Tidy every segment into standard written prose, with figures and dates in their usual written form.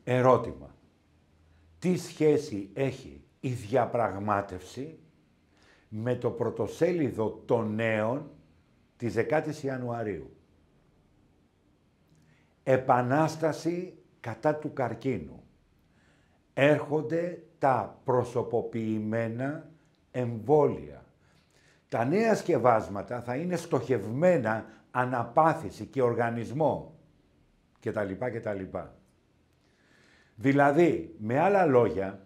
Ερώτημα. Τι σχέση έχει η διαπραγμάτευση με το πρωτοσέλιδο των νέων της 10ης Ιανουαρίου? Επανάσταση κατά του καρκίνου. Έρχονται τα προσωποποιημένα εμβόλια. Τα νέα σκευάσματα θα είναι στοχευμένα αναπάθηση και οργανισμό κτλ. Δηλαδή, με άλλα λόγια,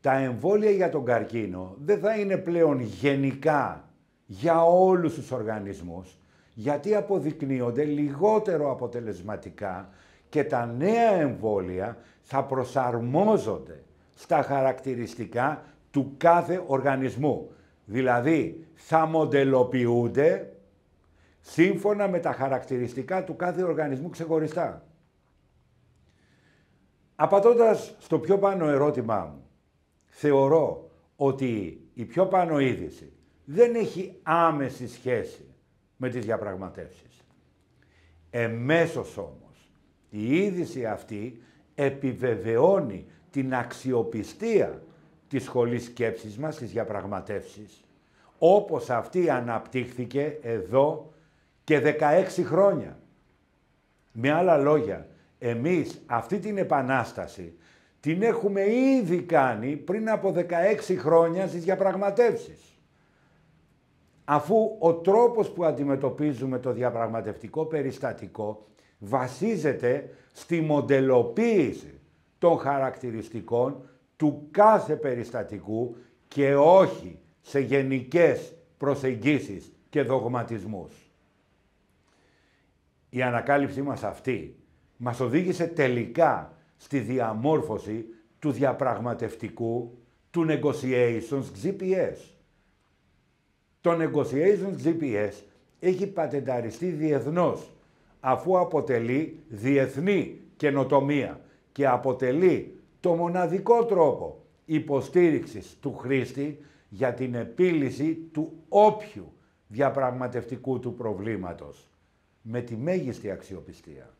τα εμβόλια για τον καρκίνο δεν θα είναι πλέον γενικά για όλους τους οργανισμούς, γιατί αποδεικνύονται λιγότερο αποτελεσματικά και τα νέα εμβόλια θα προσαρμόζονται στα χαρακτηριστικά του κάθε οργανισμού. Δηλαδή, θα μοντελοποιούνται σύμφωνα με τα χαρακτηριστικά του κάθε οργανισμού ξεχωριστά. Απαντώντας στο πιο πάνω ερώτημά μου, θεωρώ ότι η πιο πάνω είδηση δεν έχει άμεση σχέση με τις διαπραγματεύσεις. Εμέσως όμως, η είδηση αυτή επιβεβαιώνει την αξιοπιστία της σχολής σκέψης μας στις διαπραγματεύσεις, όπως αυτή αναπτύχθηκε εδώ και 16 χρόνια. Με άλλα λόγια, εμείς αυτή την επανάσταση την έχουμε ήδη κάνει πριν από 16 χρόνια στις διαπραγματεύσεις. Αφού ο τρόπος που αντιμετωπίζουμε το διαπραγματευτικό περιστατικό βασίζεται στη μοντελοποίηση των χαρακτηριστικών του κάθε περιστατικού και όχι σε γενικές προσεγγίσεις και δογματισμούς. Η ανακάλυψή μας αυτή μας οδήγησε τελικά στη διαμόρφωση του διαπραγματευτικού, του Negotiations GPS. Το Negotiations GPS έχει πατενταριστεί διεθνώς, αφού αποτελεί διεθνή καινοτομία και αποτελεί το μοναδικό τρόπο υποστήριξης του χρήστη για την επίλυση του όποιου διαπραγματευτικού του προβλήματος, με τη μέγιστη αξιοπιστία.